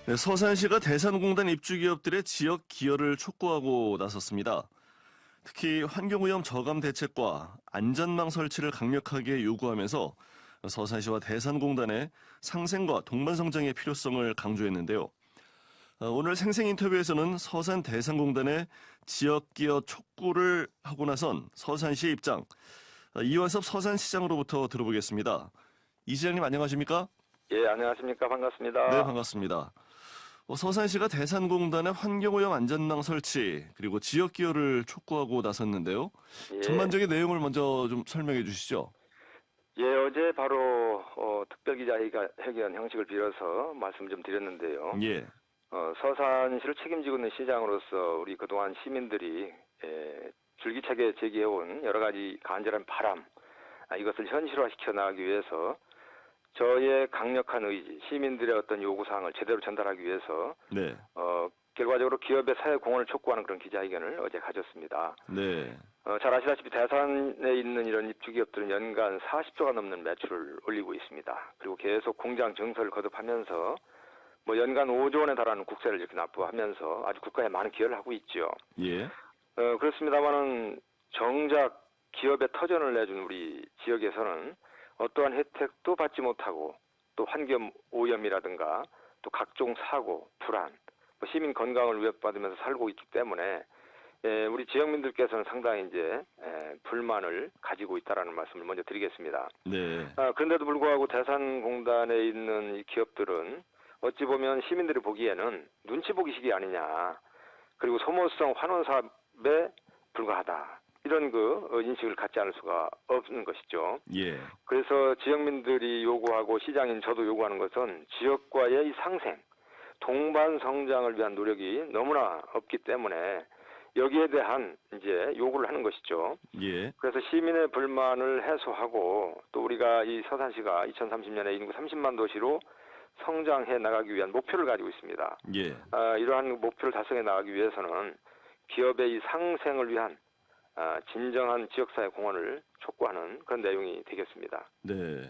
네, 서산시가 대산공단 입주기업들의 지역 기여를 촉구하고 나섰습니다. 특히 환경오염 저감 대책과 안전망 설치를 강력하게 요구하면서 서산시와 대산공단의 상생과 동반성장의 필요성을 강조했는데요. 오늘 생생 인터뷰에서는 서산 대산공단의 지역 기여 촉구를 하고 나선 서산시의 입장, 이완섭 서산시장으로부터 들어보겠습니다. 이 시장님 안녕하십니까? 예, 안녕하십니까. 네, 반갑습니다. 반갑습니다. 서산시가 대산공단의 환경오염 안전망 설치 그리고 지역 기여를 촉구하고 나섰는데요. 예, 전반적인 내용을 먼저 좀 설명해 주시죠. 예, 어제 바로 특별기자회견 형식을 빌어서 말씀 좀 드렸는데요. 예, 서산시를 책임지고 있는 시장으로서 우리 그동안 시민들이 줄기차게 제기해온 여러 가지 간절한 바람, 이것을 현실화시켜 나가기 위해서 저의 강력한 의지, 시민들의 어떤 요구사항을 제대로 전달하기 위해서 네, 결과적으로 기업의 사회 공헌을 촉구하는 그런 기자회견을 어제 가졌습니다. 네, 잘 아시다시피 대산에 있는 이런 입주기업들은 연간 40조가 넘는 매출을 올리고 있습니다. 그리고 계속 공장 증설을 거듭하면서 연간 5조 원에 달하는 국세를 이렇게 납부하면서 아주 국가에 많은 기여를 하고 있죠. 예, 그렇습니다만은 정작 기업에 터전을 내준 우리 지역에서는 어떠한 혜택도 받지 못하고 또 환경 오염이라든가 또 각종 사고, 불안, 시민 건강을 위협받으면서 살고 있기 때문에 우리 지역민들께서는 상당히 이제 불만을 가지고 있다라는 말씀을 먼저 드리겠습니다. 네, 그런데도 불구하고 대산공단에 있는 이 기업들은 어찌 보면 시민들이 보기에는 눈치 보기식이 아니냐, 그리고 소모성 환원 사업에 불과하다, 이런 인식을 갖지 않을 수가 없는 것이죠. 예, 그래서 지역민들이 요구하고 시장인 저도 요구하는 것은 지역과의 이 상생, 동반 성장을 위한 노력이 너무나 없기 때문에 여기에 대한 이제 요구를 하는 것이죠. 예, 그래서 시민의 불만을 해소하고 또 우리가 이 서산시가 2030년에 인구 30만 도시로 성장해 나가기 위한 목표를 가지고 있습니다. 예, 이러한 목표를 달성해 나가기 위해서는 기업의 이 상생을 위한 진정한 지역사회 공헌을 촉구하는 그런 내용이 되겠습니다. 네.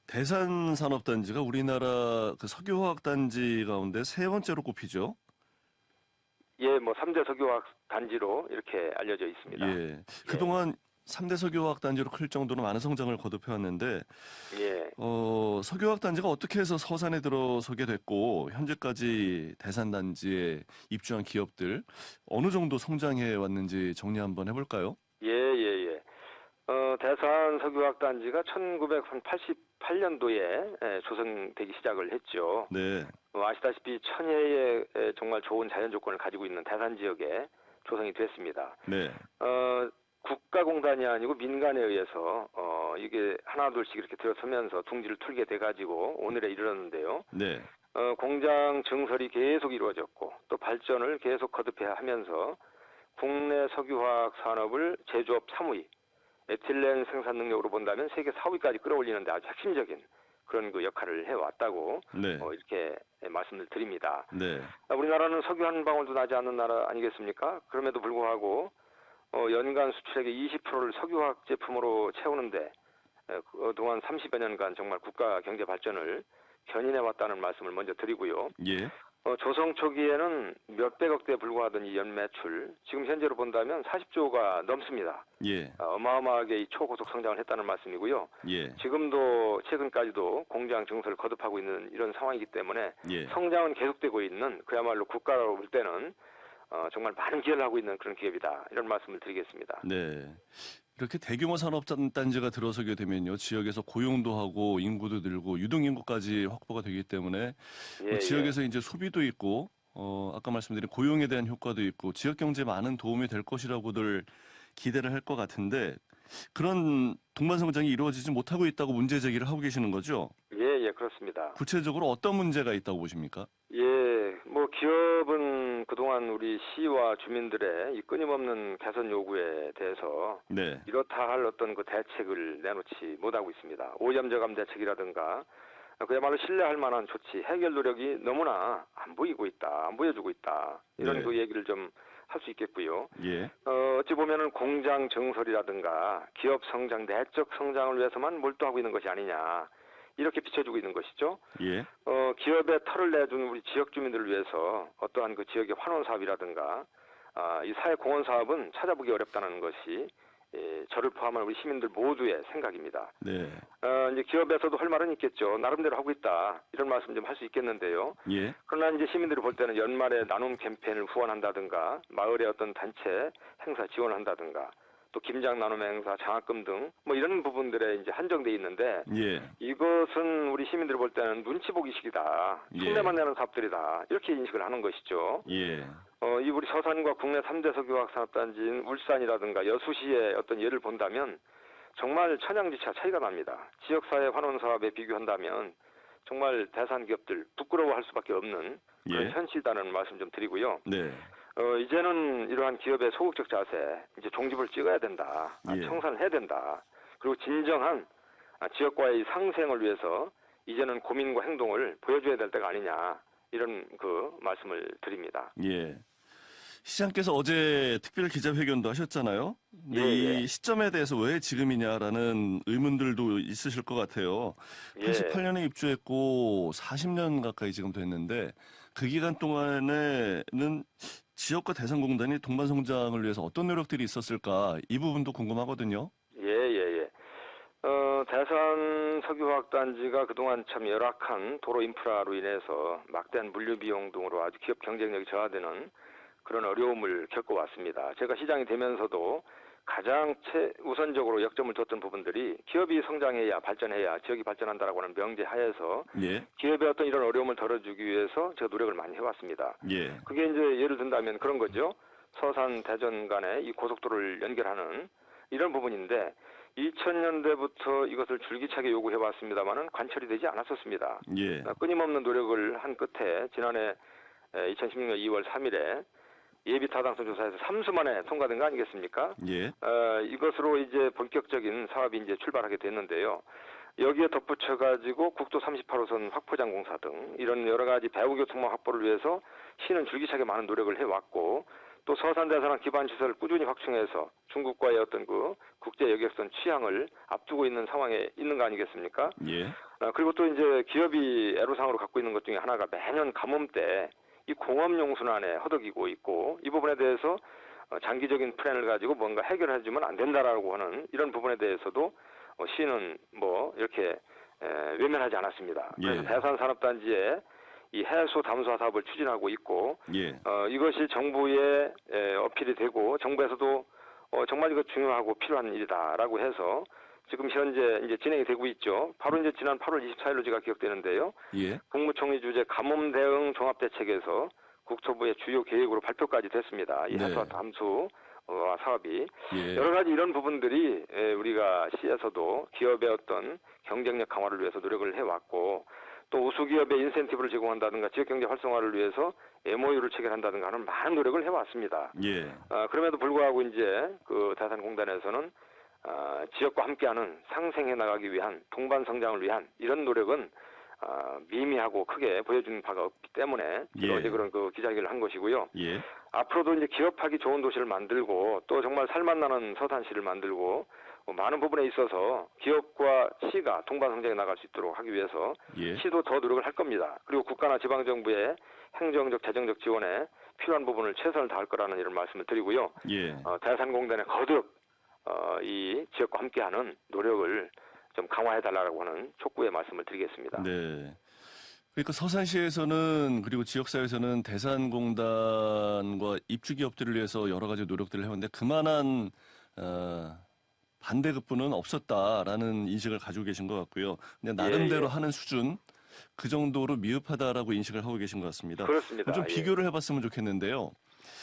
대산산업단지가 우리나라 그 석유화학단지 가운데 세 번째로 꼽히죠. 예, 3대 석유화학 단지로 이렇게 알려져 있습니다. 예, 예, 그동안 3대 석유화학단지로 클 정도로 많은 성장을 거듭해왔는데 예. 석유화학단지가 어떻게 해서 서산에 들어서게 됐고, 현재까지 대산단지에 입주한 기업들, 어느 정도 성장해 왔는지 정리 한번 해볼까요? 예, 예, 예. 대산 석유화학단지가 1988년도에 조성되기 시작을 했죠. 네, 아시다시피 천혜의 정말 좋은 자연 조건을 가지고 있는 대산 지역에 조성이 됐습니다. 네, 국가공단이 아니고 민간에 의해서 이게 하나둘씩 이렇게 들어서면서 둥지를 틀게 돼가지고 오늘에 이르렀는데요. 네, 공장 증설이 계속 이루어졌고 또 발전을 계속 거듭해야 하면서 국내 석유화학 산업을 제조업 3위, 에틸렌 생산 능력으로 본다면 세계 4위까지 끌어올리는데 아주 핵심적인 그런 역할을 해왔다고 네, 이렇게 말씀을 드립니다. 네, 우리나라는 석유 한 방울도 나지 않는 나라 아니겠습니까? 그럼에도 불구하고 연간 수출액의 20%를 석유화학 제품으로 채우는데 그동안 30여 년간 정말 국가 경제 발전을 견인해 왔다는 말씀을 먼저 드리고요. 예, 조성 초기에는 몇백억 대에 불과하던 이 연매출, 지금 현재로 본다면 40조가 넘습니다. 예, 어마어마하게 이 초고속 성장을 했다는 말씀이고요. 예, 지금도 최근까지도 공장 증설을 거듭하고 있는 이런 상황이기 때문에 예, 성장은 계속되고 있는, 그야말로 국가로 볼 때는 정말 많은 기여를 하고 있는 그런 기업이다, 이런 말씀을 드리겠습니다. 네. 이렇게 대규모 산업단지가 들어서게 되면요, 지역에서 고용도 하고 인구도 늘고 유동인구까지 확보가 되기 때문에 예, 예. 지역에서 이제 소비도 있고, 아까 말씀드린 고용에 대한 효과도 있고, 지역 경제에 많은 도움이 될 것이라고들 기대를 할 것 같은데, 그런 동반성장이 이루어지지 못하고 있다고 문제 제기를 하고 계시는 거죠? 예, 예, 그렇습니다. 구체적으로 어떤 문제가 있다고 보십니까? 예, 기업은 그동안 우리 시와 주민들의 이 끊임없는 개선 요구에 대해서 네, 이렇다 할 어떤 대책을 내놓지 못하고 있습니다. 오염 저감 대책이라든가 그야말로 신뢰할 만한 조치, 해결 노력이 너무나 안 보이고 있다, 안 보여주고 있다, 이런 네, 얘기를 좀 할 수 있겠고요. 예, 어찌 보면은 공장 증설이라든가 기업 성장, 내적 성장을 위해서만 몰두하고 있는 것이 아니냐, 이렇게 비춰주고 있는 것이죠. 예. 기업에 털을 내준 우리 지역 주민들을 위해서 어떠한 그 지역의 환원 사업이라든가 이 사회 공헌 사업은 찾아보기 어렵다는 것이 저를 포함한 우리 시민들 모두의 생각입니다. 네. 이제 기업에서도 할 말은 있겠죠. 나름대로 하고 있다. 이런 말씀 좀 할 수 있겠는데요. 예. 그러나 이제 시민들이 볼 때는 연말에 나눔 캠페인을 후원한다든가 마을의 어떤 단체 행사 지원한다든가 또 김장 나눔 행사, 장학금 등 뭐 이런 부분들에 이제 한정돼 있는데 예. 이것은 우리 시민들이 볼 때는 눈치 보기식이다. 예. 흉내만 내는 사업들이다. 이렇게 인식을 하는 것이죠. 예. 이 우리 서산과 국내 3대 석유화학 산업단지인 울산이라든가 여수시의 어떤 예를 본다면 정말 천양지차 차이가 납니다. 지역사회 환원 사업에 비교한다면 정말 대산 기업들 부끄러워할 수밖에 없는 그런 예. 현실이라는 말씀 좀 드리고요. 네. 이제는 이러한 기업의 소극적 자세, 이제 종집을 찍어야 된다. 예. 청산을 해야 된다. 그리고 진정한 지역과의 상생을 위해서 이제는 고민과 행동을 보여줘야 될 때가 아니냐. 이런 그 말씀을 드립니다. 예. 시장께서 어제 특별 기자회견도 하셨잖아요. 근데 예, 예. 이 시점에 대해서 왜 지금이냐라는 의문들도 있으실 것 같아요. 예. 88년에 입주했고 40년 가까이 지금 됐는데 그 기간 동안에는 지역과 대산공단이 동반성장을 위해서 어떤 노력들이 있었을까 이 부분도 궁금하거든요. 예. 대산 석유화학단지가 그동안 참 열악한 도로 인프라로 인해서 막대한 물류 비용 등으로 아주 기업 경쟁력이 저하되는 그런 어려움을 겪어왔습니다. 제가 시장이 되면서도 가장 우선적으로 역점을 뒀던 부분들이 기업이 성장해야 발전해야 지역이 발전한다라고 하는 명제 하에서 예. 기업의 어떤 이런 어려움을 덜어주기 위해서 제가 노력을 많이 해왔습니다. 예. 그게 이제 예를 든다면 그런 거죠. 서산 대전 간의 이 고속도로를 연결하는 이런 부분인데 2000년대부터 이것을 줄기차게 요구해왔습니다만은 관철이 되지 않았었습니다. 예. 끊임없는 노력을 한 끝에 지난해 2016년 2월 3일에 예비타당성 조사에서 3수 만에 통과된 거 아니겠습니까? 예. 이것으로 이제 본격적인 사업이 이제 출발하게 됐는데요. 여기에 덧붙여가지고 국도 38호선 확포장 공사 등 이런 여러 가지 배후교통망 확보를 위해서 시는 줄기차게 많은 노력을 해왔고 또 서산대산항 기반시설을 꾸준히 확충해서 중국과의 어떤 그 국제 여객선 취항을 앞두고 있는 상황에 있는 거 아니겠습니까? 예. 그리고 또 이제 기업이 애로사항으로 갖고 있는 것 중에 하나가 매년 가뭄 때 이 공업용순환에 허덕이고 있고 이 부분에 대해서 장기적인 플랜을 가지고 뭔가 해결해주면 안 된다라고 하는 이런 부분에 대해서도 시는 뭐 이렇게 외면하지 않았습니다. 그래서 예. 대산산업단지에 이 해수 담수화 사업을 추진하고 있고 예. 이것이 정부에 어필이 되고 정부에서도 정말 이거 중요하고 필요한 일이다라고 해서 지금 현재 이제 진행이 되고 있죠. 바로 이제 지난 8월 24일로 제가 기억되는데요. 예. 국무총리 주재 가뭄 대응 종합대책에서 국토부의 주요 계획으로 발표까지 됐습니다. 이 네. 해수와 담수 사업이 예. 여러 가지 이런 부분들이 우리가 시에서도 기업의 어떤 경쟁력 강화를 위해서 노력을 해왔고 또 우수기업에 인센티브를 제공한다든가 지역경제 활성화를 위해서 MOU를 체결한다든가 하는 많은 노력을 해왔습니다. 예. 그럼에도 불구하고 이제 그 대산공단에서는 지역과 함께하는 상생해 나가기 위한 동반 성장을 위한 이런 노력은 미미하고 크게 보여주는 바가 없기 때문에 예. 어제 그런 그 기자회견을 한 것이고요. 예. 앞으로도 이제 기업하기 좋은 도시를 만들고 또 정말 살맛나는 서산시를 만들고 많은 부분에 있어서 기업과 시가 동반 성장해 나갈 수 있도록 하기 위해서 예. 시도 더 노력을 할 겁니다. 그리고 국가나 지방정부의 행정적, 재정적 지원에 필요한 부분을 최선을 다할 거라는 이런 말씀을 드리고요. 예. 대산공단에 거듭 이 지역과 함께하는 노력을 좀 강화해달라고 하는 촉구의 말씀을 드리겠습니다. 네. 그러니까 서산시에서는 그리고 지역사회에서는 대산공단과 입주기업들을 위해서 여러 가지 노력들을 해왔는데 그만한 반대급부는 없었다라는 인식을 가지고 계신 것 같고요. 그냥 나름대로 예. 하는 수준 그 정도로 미흡하다라고 인식을 하고 계신 것 같습니다. 그렇습니다. 좀 비교를 해봤으면 좋겠는데요.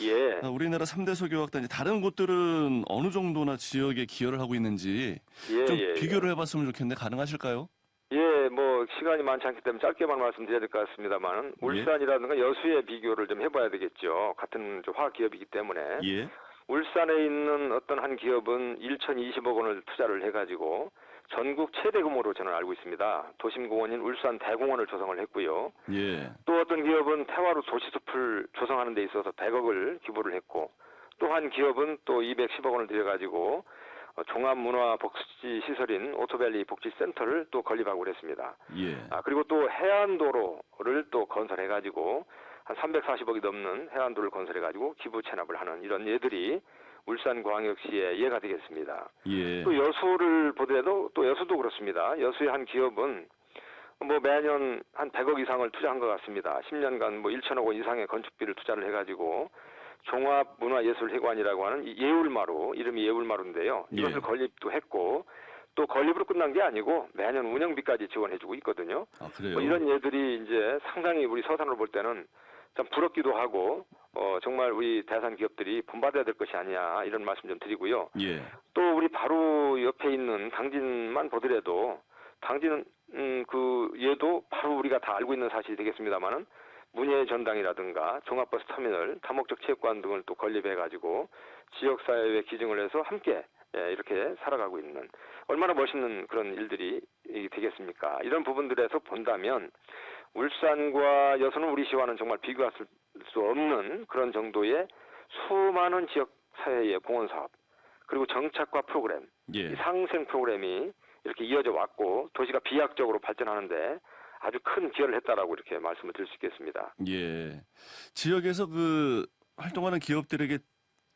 예. 우리나라 3대 석유화학단지 다른 곳들은 어느 정도나 지역에 기여를 하고 있는지 좀 비교를 해봤으면 좋겠는데 가능하실까요? 예, 뭐 시간이 많지 않기 때문에 짧게만 말씀드려야 될 것 같습니다만 울산이라든가 여수의 비교를 좀 해봐야 되겠죠. 같은 화학 기업이기 때문에 예. 울산에 있는 어떤 한 기업은 1,020억 원을 투자를 해가지고 전국 최대 규모로 저는 알고 있습니다. 도심공원인 울산 대공원을 조성을 했고요. 예. 또 어떤 기업은 태화로 도시숲을 조성하는 데 있어서 100억을 기부를 했고 또 한 기업은 또 210억 원을 들여가지고 종합문화복지 시설인 오토밸리 복지센터를 또 건립하고 그랬습니다. 예. 그리고 또 해안도로를 또 건설해가지고 한 340억이 넘는 해안도로를 건설해가지고 기부 체납을 하는 이런 예들이 울산광역시의 예가 되겠습니다. 예. 또 여수를 보더라도 또 여수도 그렇습니다. 여수의 한 기업은 뭐 매년 한 100억 이상을 투자한 것 같습니다. 10년간 뭐 1천억 원 이상의 건축비를 투자를 해가지고 종합문화예술회관이라고 하는 이 예울마루, 이름이 예울마루인데요. 이것을 예. 건립도 했고 또 건립으로 끝난 게 아니고 매년 운영비까지 지원해주고 있거든요. 그래요? 뭐 이런 예들이 이제 상당히 우리 서산으로 볼 때는 참 부럽기도 하고 정말 우리 대산 기업들이 본받아야 될 것이 아니냐 이런 말씀 좀 드리고요. 예. 또 우리 바로 옆에 있는 당진만 보더라도 당진은 그 얘도 바로 우리가 다 알고 있는 사실이 되겠습니다만은 문예 전당이라든가 종합버스 터미널, 다목적 체육관 등을 또 건립해가지고 지역사회에 기증을 해서 함께 이렇게 살아가고 있는 얼마나 멋있는 그런 일들이 되겠습니까? 이런 부분들에서 본다면 울산과 여수는 우리 시와는 정말 비교할 수 없는 그런 정도의 수많은 지역사회의 공헌사업 그리고 정착과 프로그램, 예. 이 상생 프로그램이 이렇게 이어져 왔고 도시가 비약적으로 발전하는데 아주 큰 기여를 했다라고 이렇게 말씀을 드릴 수 있겠습니다. 예. 지역에서 그 활동하는 기업들에게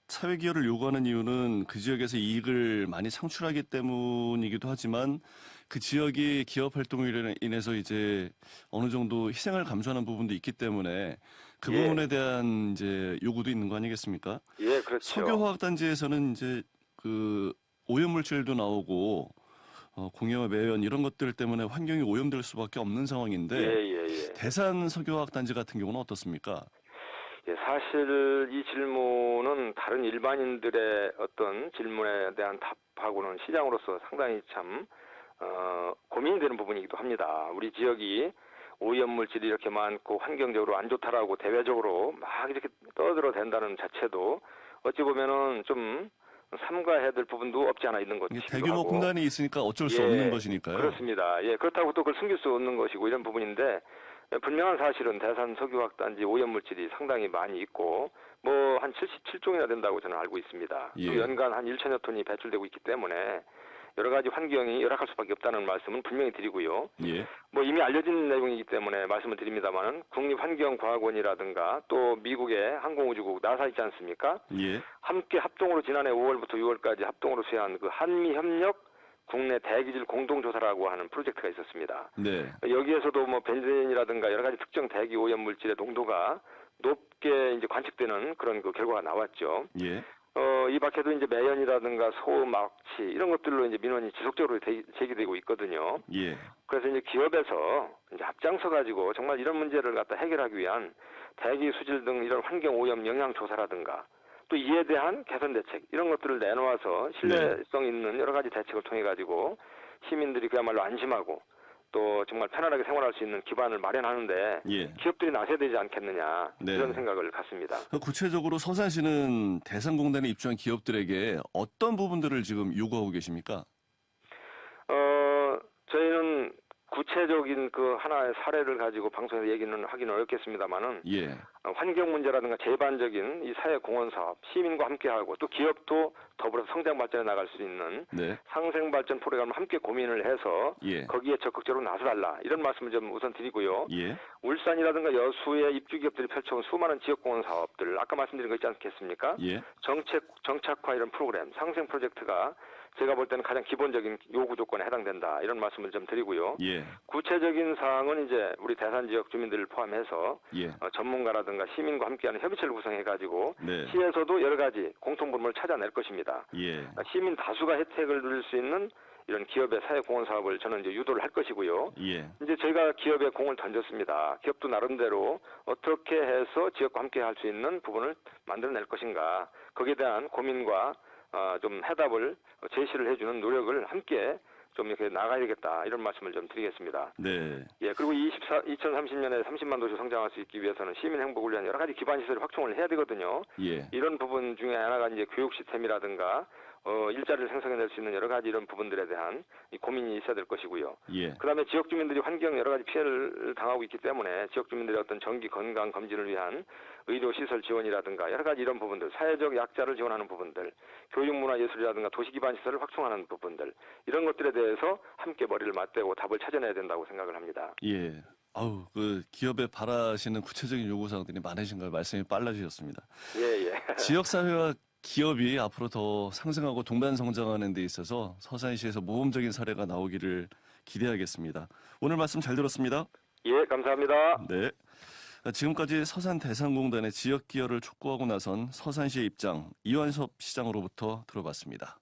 사회 기여를 요구하는 이유는 그 지역에서 이익을 많이 창출하기 때문이기도 하지만 그 지역이 기업 활동으로 인해서 이제 어느 정도 희생을 감수하는 부분도 있기 때문에 그 예. 부분에 대한 이제 요구도 있는 거 아니겠습니까? 예, 그렇죠. 석유화학단지에서는 이제 그 오염물질도 나오고 공해와 매연 이런 것들 때문에 환경이 오염될 수밖에 없는 상황인데 예. 대산 석유화학단지 같은 경우는 어떻습니까? 예, 사실 이 질문은 다른 일반인들의 어떤 질문에 대한 답하고는 시장으로서 상당히 참 고민이 되는 부분이기도 합니다. 우리 지역이 오염물질이 이렇게 많고 환경적으로 안 좋다라고 대외적으로 막 이렇게 떠들어 댄다는 자체도 어찌 보면은 좀 삼가해야 될 부분도 없지 않아 있는 것이기도 대규모 하고. 공단이 있으니까 어쩔 수 없는 것이니까요. 그렇습니다. 예, 그렇다고 또 그걸 숨길 수 없는 것이고 이런 부분인데 분명한 사실은 대산 석유화학단지 오염물질이 상당히 많이 있고 뭐 한 77종이나 된다고 저는 알고 있습니다. 예. 또 연간 한 1천여 톤이 배출되고 있기 때문에 여러 가지 환경이 열악할 수밖에 없다는 말씀은 분명히 드리고요. 예. 뭐 이미 알려진 내용이기 때문에 말씀을 드립니다만은 국립환경과학원이라든가 또 미국의 항공우주국 나사 있지 않습니까? 예. 함께 합동으로 지난해 5월부터 6월까지 합동으로 수행한 그 한미협력 국내 대기질 공동조사라고 하는 프로젝트가 있었습니다. 네. 여기에서도 뭐 벤젠이라든가 여러 가지 특정 대기 오염 물질의 농도가 높게 이제 관측되는 그런 그 결과가 나왔죠. 예. 이 밖에도 이제 매연이라든가 소음, 악취 이런 것들로 이제 민원이 지속적으로 제기되고 있거든요. 예. 그래서 이제 기업에서 이제 앞장서 가지고 정말 이런 문제를 갖다 해결하기 위한 대기 수질 등 이런 환경 오염 영향 조사라든가 또 이에 대한 개선 대책 이런 것들을 내놓아서 신뢰성 있는 여러 가지 대책을 통해 가지고 시민들이 그야말로 안심하고 또 정말 편안하게 생활할 수 있는 기반을 마련하는데 예. 기업들이 나서야 되지 않겠느냐 네. 이런 생각을 갖습니다. 구체적으로 서산시는 대산공단에 입주한 기업들에게 어떤 부분들을 지금 요구하고 계십니까? 저희는 구체적인 그 하나의 사례를 가지고 방송에서 얘기는 하기는 어렵겠습니다만은 예. 환경 문제라든가 제반적인 이 사회 공헌 사업, 시민과 함께하고 또 기업도 더불어서 성장 발전해 나갈 수 있는 네. 상생 발전 프로그램을 함께 고민을 해서 예. 거기에 적극적으로 나서달라 이런 말씀을 좀 우선 드리고요. 예. 울산이라든가 여수의 입주 기업들이 펼쳐온 수많은 지역 공헌 사업들 아까 말씀드린 거 있지 않겠습니까? 예. 정착화 이런 프로그램, 상생 프로젝트가 제가 볼 때는 가장 기본적인 요구 조건에 해당된다 이런 말씀을 좀 드리고요. 예. 구체적인 사항은 이제 우리 대산 지역 주민들을 포함해서 예. 전문가라든가 시민과 함께하는 협의체를 구성해가지고 네. 시에서도 여러 가지 공통분모를 찾아낼 것입니다. 예. 시민 다수가 혜택을 누릴 수 있는 이런 기업의 사회 공헌 사업을 저는 이제 유도를 할 것이고요. 예. 이제 저희가 기업에 공을 던졌습니다. 기업도 나름대로 어떻게 해서 지역과 함께 할 수 있는 부분을 만들어낼 것인가 거기에 대한 고민과 좀 해답을 제시를 해주는 노력을 함께 좀 이렇게 나가야겠다 이런 말씀을 좀 드리겠습니다. 네. 예, 그리고 2030년에 30만 도시 성장할 수 있기 위해서는 시민 행복을 위한 여러 가지 기반 시설을 확충을 해야 되거든요. 예. 이런 부분 중에 하나가 이제 교육 시스템이라든가 일자리를 생성해낼 수 있는 여러 가지 이런 부분들에 대한 이 고민이 있어야 될 것이고요. 예. 그다음에 지역 주민들이 환경 여러 가지 피해를 당하고 있기 때문에 지역 주민들의 어떤 정기 건강 검진을 위한 의료 시설 지원이라든가 여러 가지 이런 부분들, 사회적 약자를 지원하는 부분들, 교육 문화 예술이라든가 도시 기반 시설을 확충하는 부분들 이런 것들에 대해서 함께 머리를 맞대고 답을 찾아내야 된다고 생각을 합니다. 예. 아우, 그 기업에 바라시는 구체적인 요구사항들이 많으신 걸 말씀이 빨라지셨습니다. 예, 예. 지역사회와 기업이 앞으로 더 상승하고 동반 성장하는 데 있어서 서산시에서 모범적인 사례가 나오기를 기대하겠습니다. 오늘 말씀 잘 들었습니다. 예, 감사합니다. 네. 지금까지 서산대상공단의 지역 기여를 촉구하고 나선 서산시의 입장 이완섭 시장으로부터 들어봤습니다.